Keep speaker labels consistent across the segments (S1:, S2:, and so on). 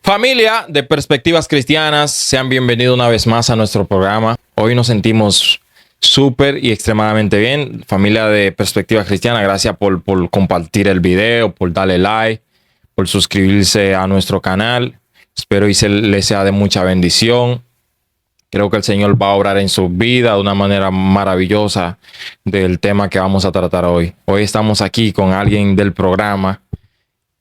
S1: Familia de Perspectivas Cristianas, sean bienvenidos una vez más a nuestro programa. Hoy nos sentimos súper y extremadamente bien. Familia de Perspectivas Cristianas, gracias por compartir el video, por darle like, por suscribirse a nuestro canal. Espero y les sea de mucha bendición. Creo que el Señor va a obrar en su vida de una manera maravillosa del tema que vamos a tratar hoy. Hoy estamos aquí con alguien del programa,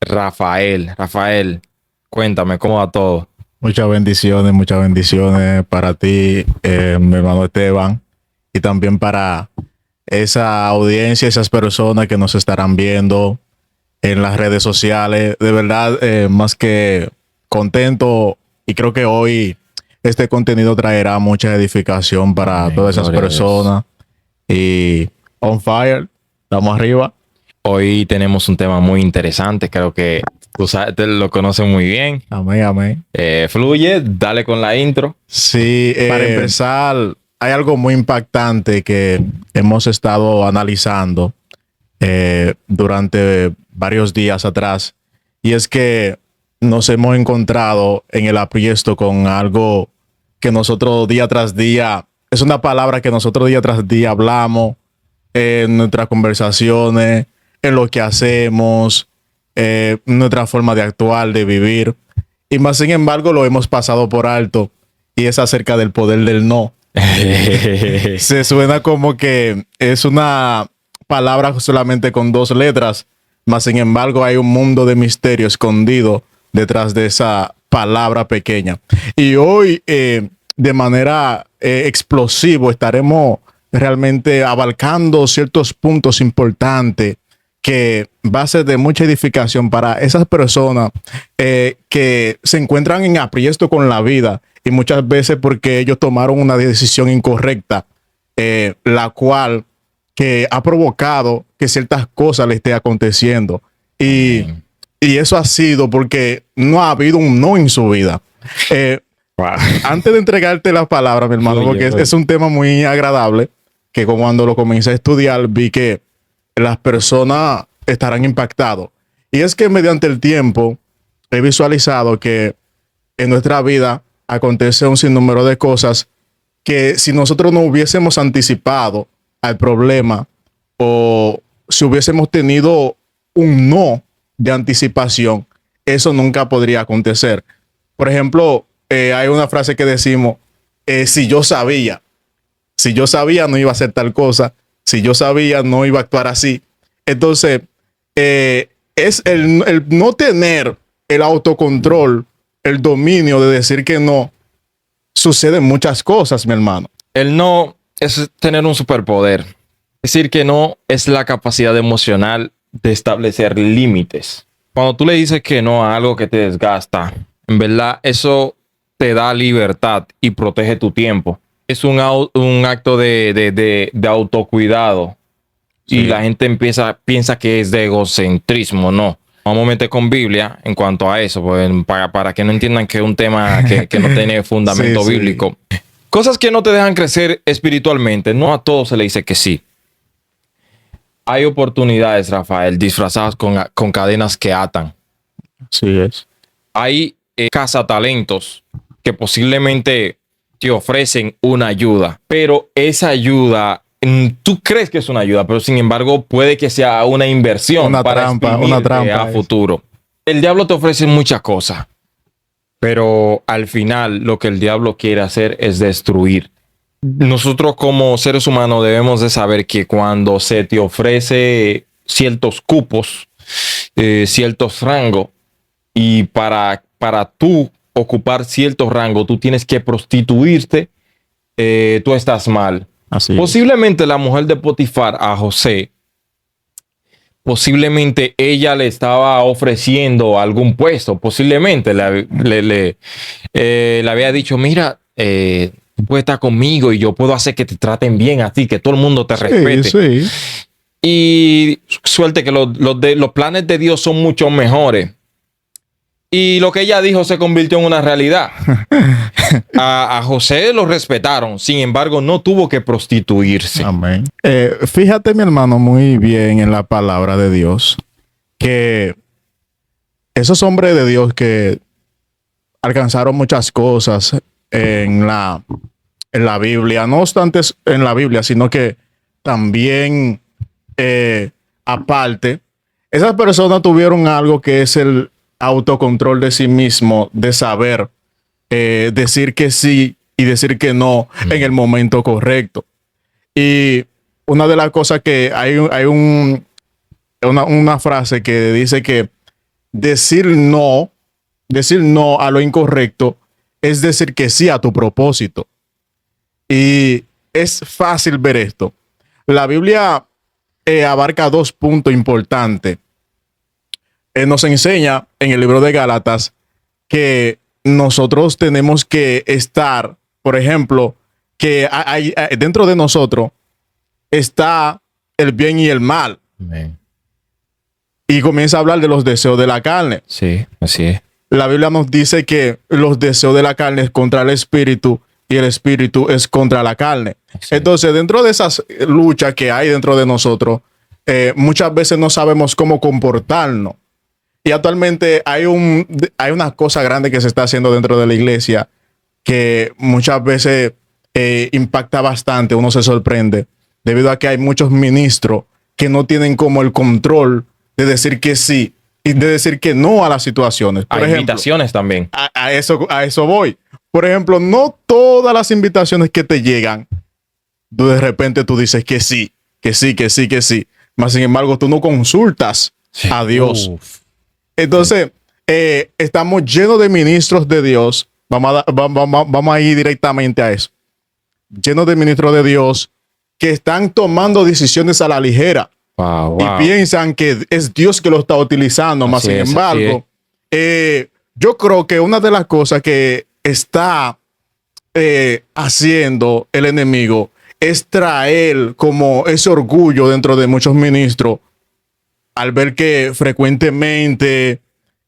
S1: Rafael. Rafael, cuéntame, ¿cómo va todo?
S2: Muchas bendiciones para ti, mi hermano Esteban, y también para esa audiencia, esas personas que nos estarán viendo en las redes sociales. De verdad, más que contento, y creo que hoy este contenido traerá mucha edificación para todas esas personas. Y on fire, estamos arriba.
S1: Hoy tenemos un tema muy interesante, creo que tú sabes, lo conoces muy bien.
S2: Amén.
S1: Fluye, dale con la intro.
S2: Sí, para empezar, hay algo muy impactante que hemos estado analizando durante varios días atrás, y es que nos hemos encontrado en el apriesto con algo que nosotros día tras día, es una palabra que nosotros día tras día hablamos en nuestras conversaciones, en lo que hacemos, nuestra forma de actuar, de vivir, y más sin embargo lo hemos pasado por alto, y es acerca del poder del no. Se suena como que es una palabra solamente con dos letras, más sin embargo hay un mundo de misterio escondido detrás de esa palabra pequeña. Y hoy, de manera explosiva, estaremos realmente abarcando ciertos puntos importantes que va a ser de mucha edificación para esas personas que se encuentran en apriesto con la vida, y muchas veces porque ellos tomaron una decisión incorrecta, la cual que ha provocado que ciertas cosas le esté aconteciendo. Y eso ha sido porque no ha habido un no en su vida. Antes de entregarte las palabras, mi hermano, porque es un tema muy agradable, que cuando lo comencé a estudiar vi que las personas estarán impactadas. Y es que mediante el tiempo he visualizado que en nuestra vida acontece un sinnúmero de cosas que si nosotros no hubiésemos anticipado al problema, o si hubiésemos tenido un no de anticipación, eso nunca podría acontecer. Por ejemplo, hay una frase que decimos, si yo sabía no iba a hacer tal cosa, si yo sabía no iba a actuar así. Entonces, es el no tener el autocontrol, el dominio de decir que no. Suceden muchas cosas, mi hermano.
S1: El no es tener un superpoder. Decir que no es la capacidad emocional de establecer límites. Cuando tú le dices que no a algo que te desgasta, en verdad eso te da libertad y protege tu tiempo. Es un acto de autocuidado. Sí. Y la gente piensa que es de egocentrismo. No. Vamos a meter con Biblia en cuanto a eso, pues, para que no entiendan que es un tema que no tiene fundamento bíblico. Cosas que no te dejan crecer espiritualmente. No a todos se le dice que sí. Hay oportunidades, Rafael, disfrazadas con cadenas que atan.
S2: Así es.
S1: Hay cazatalentos que posiblemente te ofrecen una ayuda, pero esa ayuda, tú crees que es una ayuda, pero sin embargo puede que sea una inversión, una trampa a futuro. El diablo te ofrece muchas cosas, pero al final lo que el diablo quiere hacer es destruir. Nosotros como seres humanos debemos de saber que cuando se te ofrece ciertos cupos, ciertos rangos, y para tú ocupar ciertos rangos, tú tienes que prostituirte, tú estás mal. Así posiblemente es. La mujer de Potifar a José, posiblemente ella le estaba ofreciendo algún puesto, posiblemente le había dicho, mira, tú puedes estar conmigo y yo puedo hacer que te traten bien a ti, que todo el mundo te respete. Sí. Y suerte que los planes de Dios son mucho mejores. Y lo que ella dijo se convirtió en una realidad. A José lo respetaron, sin embargo, no tuvo que prostituirse.
S2: Amén. Fíjate, mi hermano, muy bien en la palabra de Dios, que esos hombres de Dios que alcanzaron muchas cosas en la Biblia, no obstante en la Biblia, sino que también aparte, esas personas tuvieron algo que es el autocontrol de sí mismo, de saber decir que sí y decir que no en el momento correcto. Y una de las cosas que una frase que dice que decir no a lo incorrecto es decir que sí a tu propósito. Y es fácil ver esto. La Biblia abarca dos puntos importantes. Nos enseña en el libro de Gálatas que nosotros tenemos que estar, por ejemplo, que dentro de nosotros está el bien y el mal.
S1: Amén.
S2: Y comienza a hablar de los deseos de la carne.
S1: Sí, así es.
S2: La Biblia nos dice que los deseos de la carne es contra el espíritu y el espíritu es contra la carne.
S1: Sí.
S2: Entonces, dentro de esas luchas que hay dentro de nosotros, muchas veces no sabemos cómo comportarnos. Y actualmente hay una cosa grande que se está haciendo dentro de la iglesia que muchas veces impacta bastante, uno se sorprende, debido a que hay muchos ministros que no tienen como el control de decir que sí y de decir que no a las situaciones. Por
S1: Hay
S2: ejemplo,
S1: invitaciones también.
S2: a eso voy. Por ejemplo, no todas las invitaciones que te llegan, de repente tú dices que sí, que sí, que sí, que sí. Mas, sin embargo, tú no consultas a Dios.
S1: Uf.
S2: Entonces, estamos llenos de ministros de Dios. Vamos a ir directamente a eso. Llenos de ministros de Dios que están tomando decisiones a la ligera.
S1: Wow,
S2: Y
S1: wow.
S2: piensan que es Dios que lo está utilizando. Más
S1: Así
S2: sin
S1: es,
S2: embargo, yo creo que una de las cosas que está haciendo el enemigo es traer como ese orgullo dentro de muchos ministros al ver que frecuentemente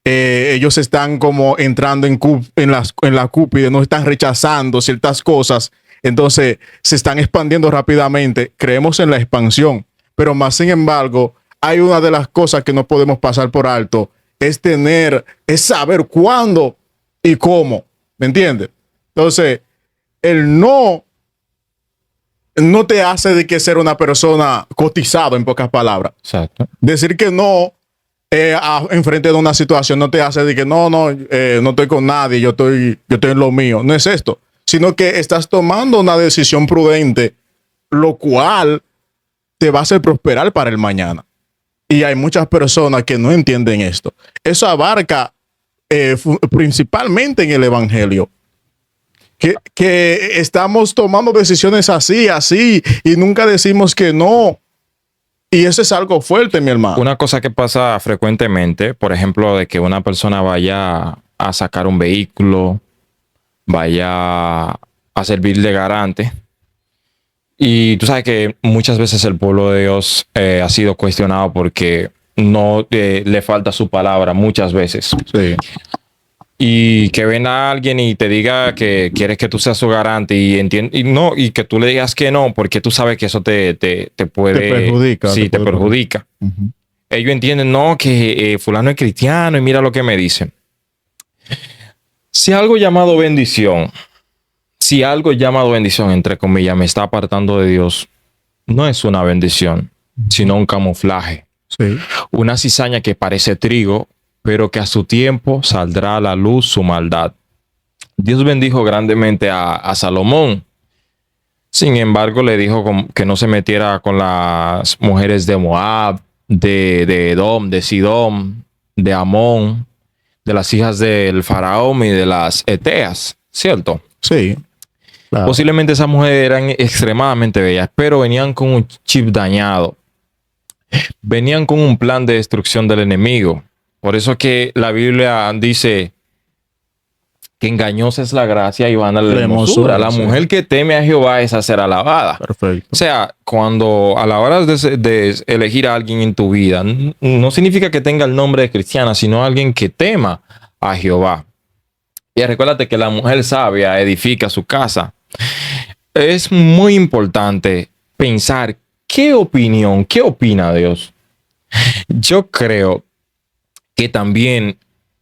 S2: ellos están como entrando en la cúpide, no están rechazando ciertas cosas, entonces se están expandiendo rápidamente. Creemos en la expansión, pero más sin embargo, hay una de las cosas que no podemos pasar por alto, es saber cuándo y cómo, ¿me entiendes? Entonces, el no te hace de que ser una persona cotizado, en pocas palabras.
S1: Exacto.
S2: Decir que no enfrente de una situación no te hace de que no estoy con nadie, yo estoy en lo mío. No es esto, sino que estás tomando una decisión prudente, lo cual te va a hacer prosperar para el mañana. Y hay muchas personas que no entienden esto. Eso abarca principalmente en el evangelio. Que estamos tomando decisiones así, y nunca decimos que no. Y eso es algo fuerte, mi hermano.
S1: Una cosa que pasa frecuentemente, por ejemplo, de que una persona vaya a sacar un vehículo, vaya a servir de garante. Y tú sabes que muchas veces el pueblo de Dios ha sido cuestionado porque no le falta su palabra muchas veces.
S2: Sí.
S1: Y que venga alguien y te diga que quieres que tú seas su garante y que tú le digas que no, porque tú sabes que eso te puede...
S2: Te perjudica.
S1: Sí, te perjudica.
S2: Uh-huh.
S1: Ellos entienden, no, que fulano es cristiano y mira lo que me dicen. Si algo llamado bendición, entre comillas, me está apartando de Dios, no es una bendición, sino un camuflaje.
S2: Sí.
S1: Una cizaña que parece trigo, pero que a su tiempo saldrá a la luz su maldad. Dios bendijo grandemente a Salomón. Sin embargo, le dijo que no se metiera con las mujeres de Moab, de Edom, de Sidón, de Amón, de las hijas del faraón y de las Eteas, ¿cierto?
S2: Sí. Claro.
S1: Posiblemente esas mujeres eran extremadamente bellas, pero venían con un chip dañado. Venían con un plan de destrucción del enemigo. Por eso es que la Biblia dice que engañosa es la gracia y vana la hermosura. La mujer que teme a Jehová es a ser alabada.
S2: Perfecto.
S1: O sea, cuando a la hora de elegir a alguien en tu vida, no significa que tenga el nombre de cristiana, sino alguien que tema a Jehová. Y recuérdate que la mujer sabia edifica su casa. Es muy importante pensar qué opina Dios. Yo creo que también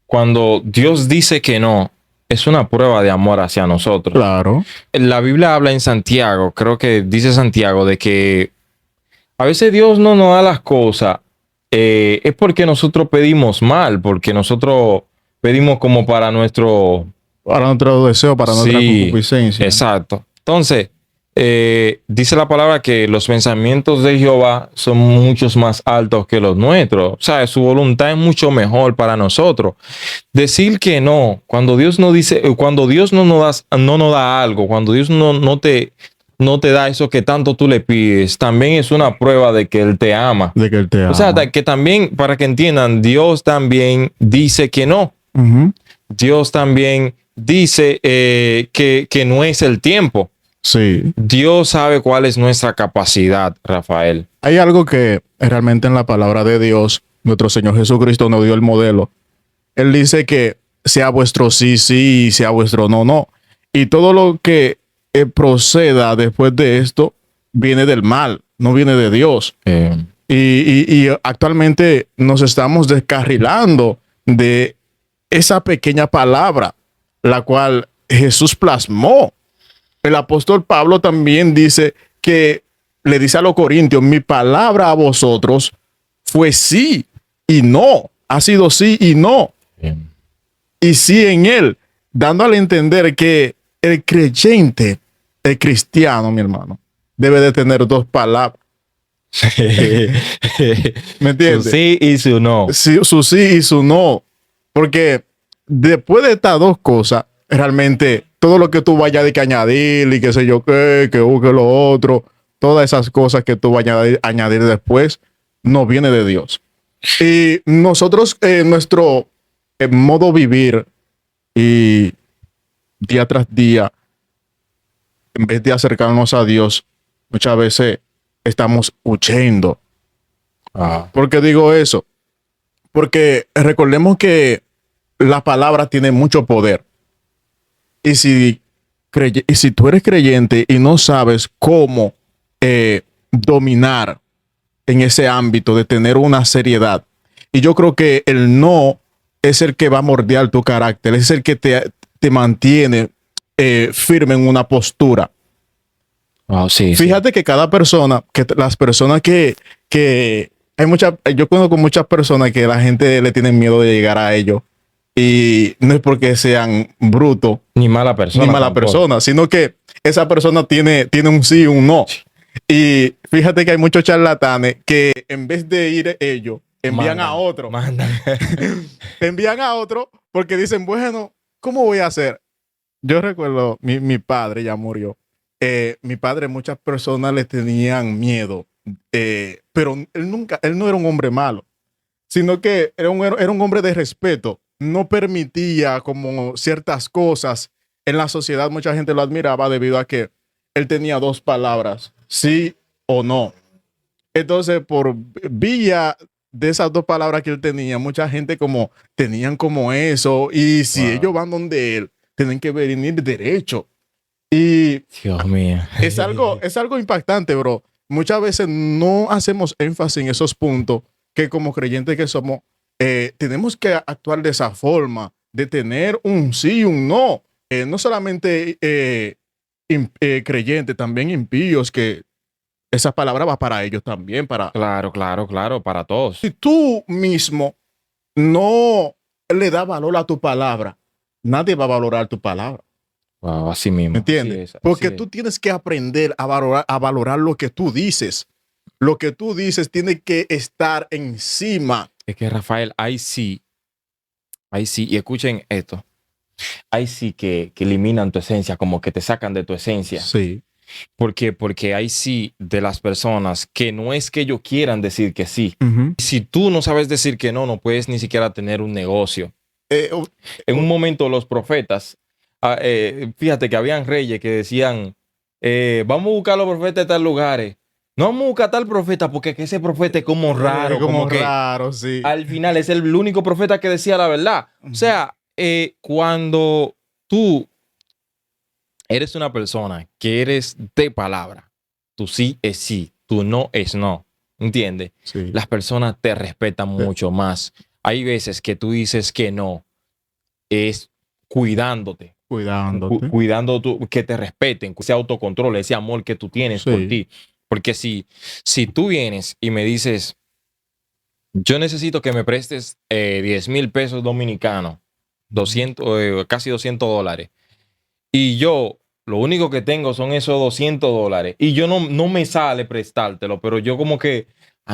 S1: cuando Dios dice que no, es una prueba de amor hacia nosotros.
S2: Claro.
S1: La Biblia habla en Santiago, creo que dice Santiago, de que a veces Dios no nos da las cosas, es porque nosotros pedimos mal, porque nosotros pedimos como para nuestro...
S2: Para nuestro deseo, para nuestra concupiscencia.
S1: Exacto. Entonces, dice la palabra que los pensamientos de Jehová son muchos más altos que los nuestros. O sea, su voluntad es mucho mejor para nosotros. Decir que no, cuando Dios no dice, cuando Dios no nos da algo, cuando Dios no te da eso que tanto tú le pides, también es una prueba de que Él te ama.
S2: De que Él te ama.
S1: O sea, que también, para que entiendan, Dios también dice que no.
S2: Ujú.
S1: Dios también dice que no es el tiempo.
S2: Sí.
S1: Dios sabe cuál es nuestra capacidad, Rafael.
S2: Hay algo que realmente en la palabra de Dios, nuestro Señor Jesucristo nos dio el modelo. Él dice que sea vuestro sí, sí, y sea vuestro no, no. Y todo lo que proceda después de esto viene del mal, no viene de Dios. Y actualmente nos estamos descarrilando de esa pequeña palabra, la cual Jesús plasmó. El apóstol Pablo también dice que le dice a los corintios, mi palabra a vosotros fue sí y no, ha sido sí y no.
S1: Bien.
S2: Y sí en él, dándole a entender que el creyente, el cristiano, mi hermano, debe de tener dos palabras. ¿Me entiendes?
S1: Su sí y su no.
S2: Sí, su sí y su no. Porque después de estas dos cosas, realmente todo lo que tú vayas de que añadir y qué sé yo qué, que lo otro, todas esas cosas que tú vayas a añadir después, no viene de Dios. Y nosotros, nuestro modo vivir y día tras día, en vez de acercarnos a Dios, muchas veces estamos huyendo. ¿Por qué digo eso? Porque recordemos que la palabra tiene mucho poder. Y si tú eres creyente y no sabes cómo dominar en ese ámbito de tener una seriedad, y yo creo que el no es el que va a moldear tu carácter, es el que te mantiene firme en una postura.
S1: Oh, sí,
S2: Fíjate que cada persona, que las personas que hay muchas, yo conozco muchas personas que la gente le tiene miedo de llegar a ellos. Y no es porque sean brutos
S1: ni mala persona,
S2: sino que esa persona tiene un sí y un no. Y fíjate que hay muchos charlatanes que en vez de ir ellos, envían a otro. Envían a otro porque dicen, bueno, ¿cómo voy a hacer? Yo recuerdo, mi padre ya murió. Mi padre, muchas personas le tenían miedo, pero él no era un hombre malo, sino que era un hombre de respeto. No permitía como ciertas cosas en la sociedad. Mucha gente lo admiraba debido a que él tenía dos palabras, sí o no. Entonces, por vía de esas dos palabras que él tenía, mucha gente como tenían como eso. Y si ellos van donde él, tienen que venir derecho. Y
S1: Dios mío.
S2: es algo impactante, bro. Muchas veces no hacemos énfasis en esos puntos que como creyentes que somos, tenemos que actuar de esa forma, de tener un sí y un no. No solamente creyentes, también impíos, que esa palabra va para ellos también.
S1: Claro, para todos.
S2: Si tú mismo no le das valor a tu palabra, nadie va a valorar tu palabra.
S1: Wow, así mismo.
S2: ¿Me entiendes? Porque tú tienes que aprender a valorar lo que tú dices. Lo que tú dices tiene que estar encima.
S1: Es que Rafael, ahí sí, y escuchen esto, ahí sí que eliminan tu esencia, como que te sacan de tu esencia.
S2: Sí.
S1: ¿Por qué? Porque ahí sí de las personas que no es que ellos quieran decir que sí. Si tú no sabes decir que no, no puedes ni siquiera tener un negocio. En un momento los profetas, fíjate que habían reyes que decían, vamos a buscar a los profetas de tal lugares. No vamos a buscar a tal profeta porque ese profeta es como raro.
S2: Como
S1: que
S2: raro, sí.
S1: Al final es el único profeta que decía la verdad. O sea, cuando tú eres una persona que eres de palabra, tu sí es sí, tu no es no. ¿Entiendes?
S2: Sí.
S1: Las personas te respetan mucho más. Hay veces que tú dices que no, es cuidándote,
S2: Cuidándote.
S1: cuidando que te respeten, ese autocontrol, ese amor que tú tienes
S2: Sí.
S1: por ti. Porque si tú vienes y me dices, yo necesito que me prestes 10,000 pesos dominicanos, 200, casi $200, y yo lo único que tengo son esos $200, y yo no me sale prestártelo, pero yo como que,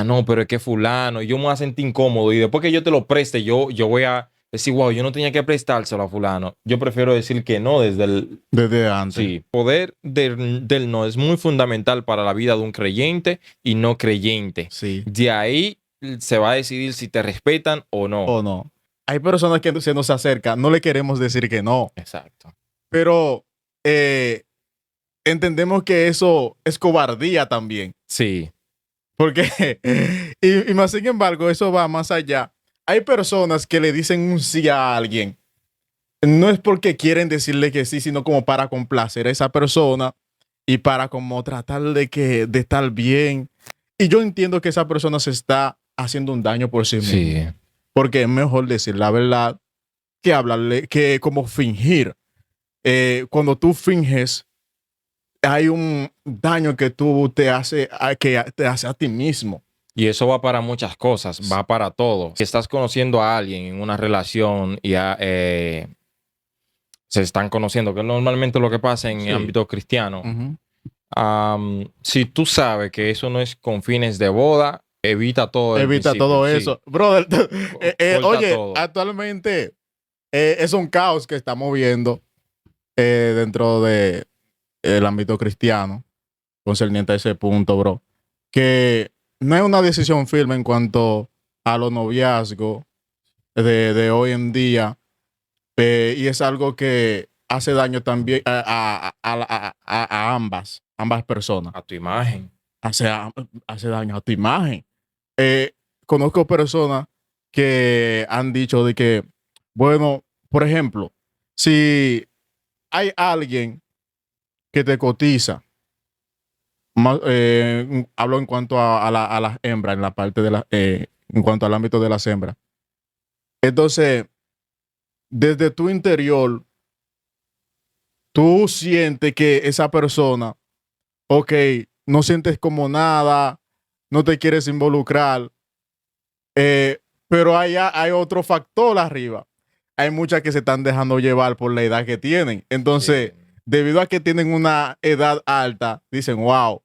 S1: no, pero es que fulano, y yo me voy a sentir incómodo, y después que yo te lo preste, yo voy a decir, wow, yo no tenía que prestárselo a fulano. Yo prefiero decir que no desde el...
S2: Desde antes.
S1: Sí, poder del no es muy fundamental para la vida de un creyente y no creyente.
S2: Sí.
S1: De ahí se va a decidir si te respetan o no.
S2: O no. Hay personas que se nos acercan, no le queremos decir que no,
S1: Exacto.
S2: pero entendemos que eso es cobardía también.
S1: Sí.
S2: Porque, y más sin embargo, eso va más allá. Hay personas que le dicen un sí a alguien. No es porque quieren decirle que sí, sino como para complacer a esa persona y para como tratar de estar bien. Y yo entiendo que esa persona se está haciendo un daño por sí misma.
S1: Sí.
S2: Porque es mejor decir la verdad que hablarle, que como fingir. Cuando tú finges, hay un daño que tú que te hace a ti mismo.
S1: Y eso va para muchas cosas, va para todo. Si estás conociendo a alguien en una relación y se están conociendo, que es normalmente lo que pasa en
S2: Sí.
S1: el ámbito cristiano.
S2: Uh-huh.
S1: Si tú sabes que eso no es con fines de boda, evita todo.
S2: Evita todo
S1: sí.
S2: eso. Brother,
S1: Corta
S2: oye,
S1: todo.
S2: actualmente es un caos que estamos viendo dentro de el ámbito cristiano concerniente a ese punto, bro. Que no hay una decisión firme en cuanto a los noviazgos de hoy en día. Y es algo que hace daño también a ambas personas.
S1: A tu imagen.
S2: Hace daño a tu imagen. Conozco personas que han dicho de que, bueno, por ejemplo, si hay alguien que te cotiza, hablo en cuanto a las hembras, en la parte en cuanto al ámbito de las hembras. Entonces, desde tu interior, tú sientes que esa persona, ok, no sientes como nada, no te quieres involucrar, pero hay otro factor arriba. Hay muchas que se están dejando llevar por la edad que tienen. Entonces, debido a que tienen una edad alta, dicen, wow,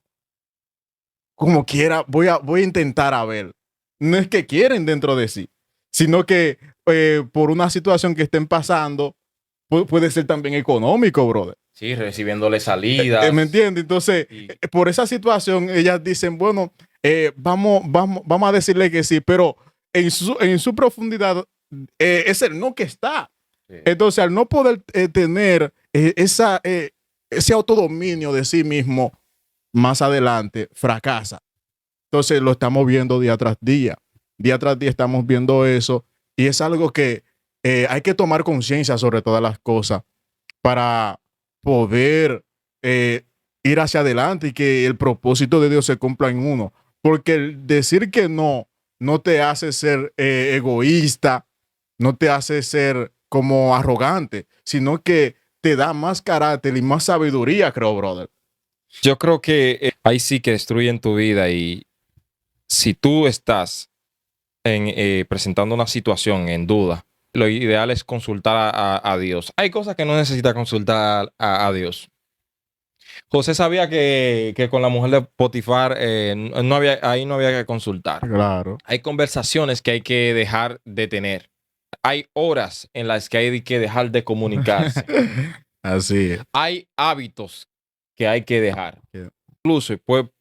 S2: como quiera, voy a intentar a ver. No es que quieren dentro de sí, sino que por una situación que estén pasando, puede ser también económico, brother.
S1: Sí, recibiéndole salidas.
S2: ¿Me entiendes? Entonces, por esa situación, ellas dicen, bueno, vamos a decirle que sí, pero en su profundidad es el no que está.
S1: Sí.
S2: Entonces, al no poder tener ese autodominio de sí mismo, más adelante fracasa. Entonces, lo estamos viendo día tras día. Día tras día estamos viendo eso y es algo que hay que tomar conciencia sobre todas las cosas para poder ir hacia adelante y que el propósito de Dios se cumpla en uno. Porque el decir que no te hace ser egoísta, no te hace ser como arrogante, sino que te da más carácter y más sabiduría, creo, brother.
S1: Yo creo que ahí sí que destruyen tu vida, y si tú estás presentando una situación en duda, lo ideal es consultar a Dios. Hay cosas que no necesita consultar a Dios. José sabía que con la mujer de Potifar ahí no había que consultar.
S2: Claro.
S1: Hay conversaciones que hay que dejar de tener. Hay horas en las que hay que dejar de comunicarse.
S2: Así es.
S1: Hay hábitos que hay que dejar.
S2: Yeah.
S1: Incluso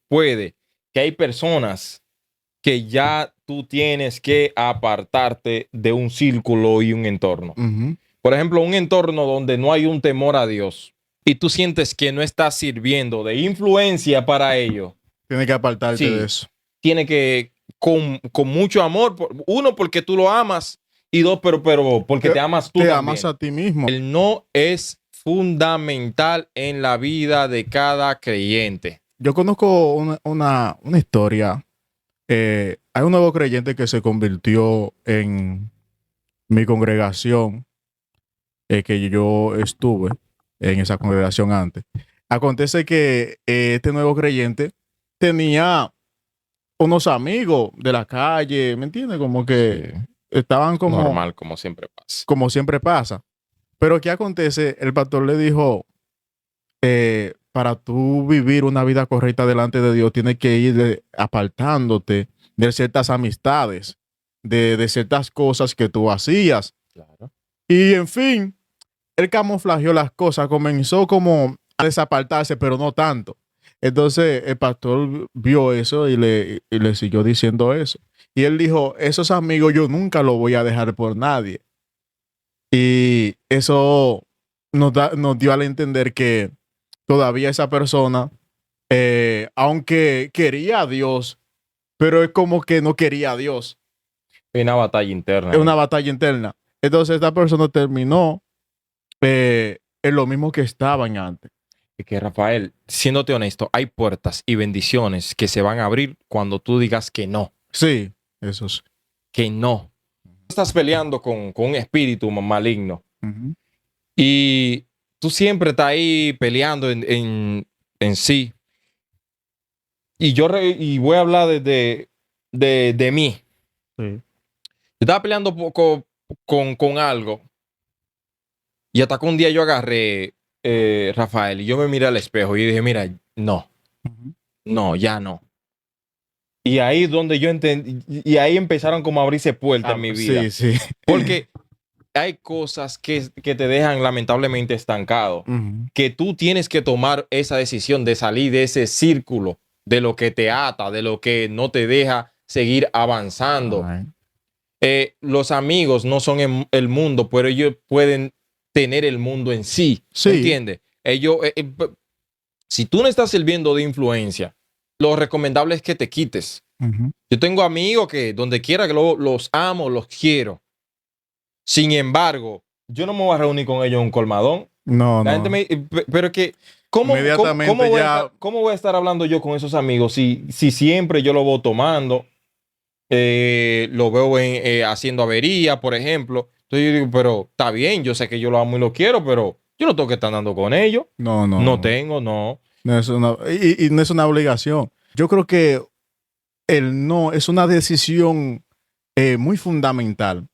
S1: puede que hay personas que ya tú tienes que apartarte de un círculo y un entorno.
S2: Uh-huh.
S1: Por ejemplo, un entorno donde no hay un temor a Dios y tú sientes que no estás sirviendo de influencia para ello.
S2: Tiene que apartarte
S1: Sí,
S2: de eso.
S1: tiene que, con mucho amor, uno, porque tú lo amas, y dos, pero porque te amas tú
S2: también. Te
S1: también.
S2: amas a ti mismo.
S1: El no es fundamental en la vida de cada creyente.
S2: Yo conozco una historia. Hay un nuevo creyente que se convirtió en mi congregación que yo estuve en esa congregación antes. Acontece que este nuevo creyente tenía unos amigos de la calle, ¿me entiendes? Como que
S1: Sí.
S2: estaban
S1: Normal, como siempre pasa.
S2: como siempre pasa. Pero ¿qué acontece? El pastor le dijo, para tú vivir una vida correcta delante de Dios, tienes que ir apartándote de ciertas amistades, de ciertas cosas que tú hacías.
S1: Claro.
S2: Y en fin, él camuflajeó las cosas, comenzó como a desapartarse, pero no tanto. Entonces el pastor vio eso y le siguió diciendo eso. Y él dijo, esos amigos yo nunca los voy a dejar por nadie. Y eso nos dio a entender que todavía esa persona, aunque quería a Dios, pero es como que no quería a Dios.
S1: Hay una batalla interna.
S2: Es una batalla interna. Entonces esta persona terminó en lo mismo que estaban antes.
S1: Y que Rafael, siéndote honesto, hay puertas y bendiciones que se van a abrir cuando tú digas que no.
S2: Sí, eso sí.
S1: Que no. Estás peleando con un espíritu maligno
S2: Ujú.
S1: y tú siempre estás ahí peleando en sí. Y y voy a hablar de mí.
S2: Sí.
S1: Yo estaba peleando poco con algo y hasta que un día yo agarré, Rafael, y yo me miré al espejo y dije, mira, no,
S2: Ujú.
S1: no, ya no. Y ahí es donde yo entendí, y ahí empezaron como a abrirse puertas en mi vida.
S2: Sí, sí.
S1: Porque hay cosas que te dejan lamentablemente estancado,
S2: Ujú.
S1: que tú tienes que tomar esa decisión de salir de ese círculo, de lo que te ata, de lo que no te deja seguir avanzando.
S2: Ay.
S1: Los amigos no son el mundo, pero ellos pueden tener el mundo en sí.
S2: Sí.
S1: ¿Me entiendes? Ellos, si tú no estás sirviendo de influencia, lo recomendable es que te quites.
S2: Ujú.
S1: Yo tengo amigos que donde quiera que los amo, los quiero. Sin embargo, yo no me voy a reunir con ellos en un colmadón.
S2: No,
S1: La
S2: no.
S1: gente pero que,
S2: Inmediatamente
S1: ¿cómo voy a estar hablando yo con esos amigos si siempre yo lo voy tomando? Lo veo haciendo avería, por ejemplo. Entonces yo digo, pero está bien, yo sé que yo lo amo y lo quiero, pero yo no tengo que estar andando con ellos.
S2: No, no.
S1: No tengo, no.
S2: No es una, y no es una obligación. Yo creo que el no es una decisión muy fundamental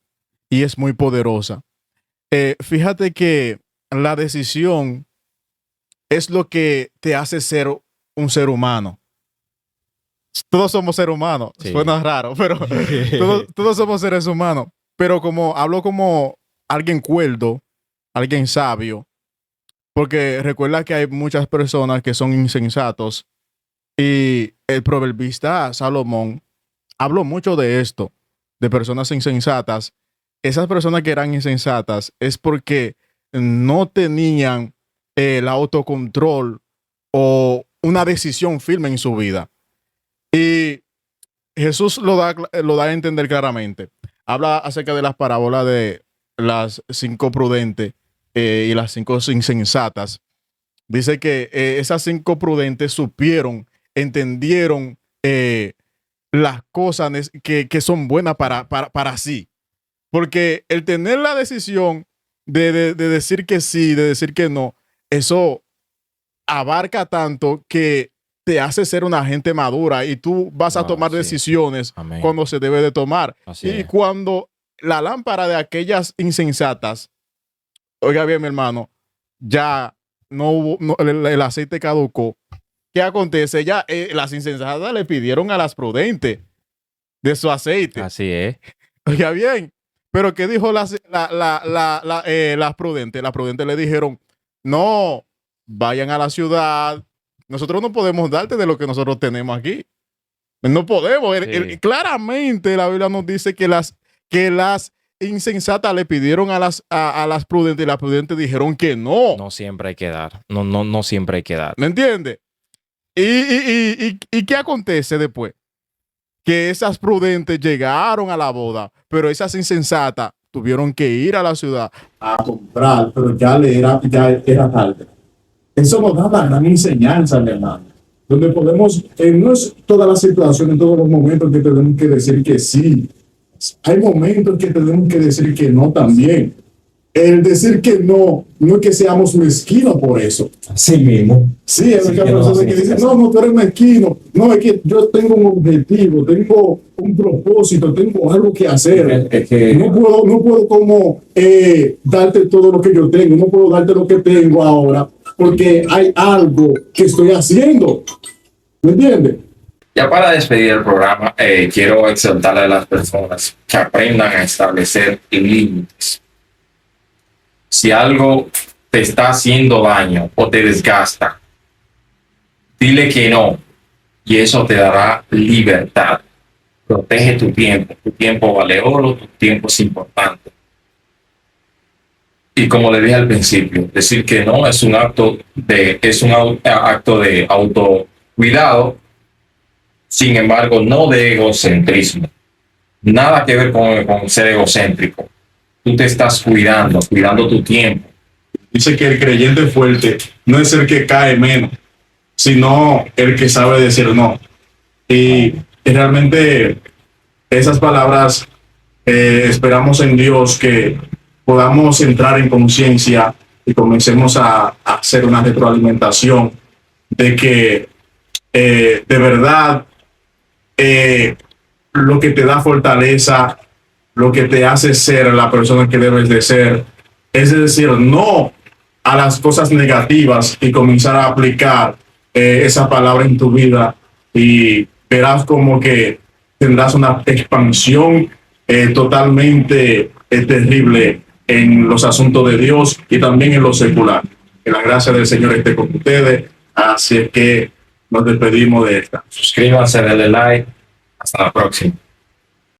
S2: y es muy poderosa. Fíjate que la decisión es lo que te hace ser un ser humano. Todos somos seres humanos.
S1: Sí.
S2: Suena raro, pero todos somos seres humanos. Pero como hablo como alguien cuerdo, alguien sabio, porque recuerda que hay muchas personas que son insensatos y el proverbista Salomón habló mucho de esto, de personas insensatas. Esas personas que eran insensatas es porque no tenían el autocontrol o una decisión firme en su vida. Y Jesús lo da a entender claramente. Habla acerca de las parábolas de las 5 prudentes y las 5 insensatas. Dice que esas 5 prudentes supieron, entendieron las cosas que son buenas para sí. Porque el tener la decisión de decir que sí, de decir que no, eso abarca tanto que te hace ser una gente madura y tú vas a tomar
S1: Sí.
S2: decisiones
S1: Amén.
S2: cuando se debe de tomar.
S1: Así
S2: Y
S1: es.
S2: cuando la lámpara de aquellas insensatas, oiga bien, mi hermano, ya no hubo, el aceite caducó. ¿Qué acontece? Ya las insensatas le pidieron a las prudentes de su aceite.
S1: Así es.
S2: Oiga bien, pero ¿qué dijo las prudentes? Las prudentes le dijeron, no, vayan a la ciudad. Nosotros no podemos darte de lo que nosotros tenemos aquí. No podemos.
S1: Sí.
S2: Claramente la Biblia nos dice que las insensatas le pidieron a las prudentes y las prudentes dijeron que no.
S1: No siempre hay que dar. No siempre hay que dar.
S2: ¿Me entiendes? ¿Y qué acontece después? Que esas prudentes llegaron a la boda, pero esas insensatas tuvieron que ir a la ciudad a comprar, pero ya era tarde. Eso nos da una gran enseñanza, mi hermano, donde podemos, no es toda la situación, en todos los momentos que tenemos que decir que sí. Hay momentos que tenemos que decir que no también.
S3: el decir que no es que seamos mezquinos por eso.
S4: Así mismo.
S3: Sí, es
S4: Sí,
S3: la
S4: que no
S3: persona
S4: hacen
S3: que dice,
S4: eso.
S3: no, tú eres mezquino. No, es que yo tengo un objetivo, tengo un propósito, tengo algo que hacer.
S4: Es que
S3: No puedo como darte todo lo que yo tengo, no puedo darte lo que tengo ahora, porque hay algo que estoy haciendo. ¿Me entiendes?
S1: Ya para despedir el programa, quiero exhortarle a las personas que aprendan a establecer límites. Si algo te está haciendo daño o te desgasta, dile que no y eso te dará libertad. Protege tu tiempo vale oro, tu tiempo es importante. Y como le dije al principio, decir que no es un acto acto de autocuidado. Sin embargo, no de egocentrismo. Nada que ver con ser egocéntrico. Tú te estás cuidando tu tiempo.
S5: Dice que el creyente fuerte no es el que cae menos, sino el que sabe decir no. Y realmente esas palabras esperamos en Dios que podamos entrar en conciencia y comencemos a hacer una retroalimentación de que de verdad lo que te da fortaleza, lo que te hace ser la persona que debes de ser, es decir, no a las cosas negativas y comenzar a aplicar esa palabra en tu vida y verás como que tendrás una expansión totalmente terrible en los asuntos de Dios y también en lo secular. Que la gracia del Señor esté con ustedes. Así es que nos despedimos de esta.
S1: Suscríbanse, denle like. Hasta la próxima.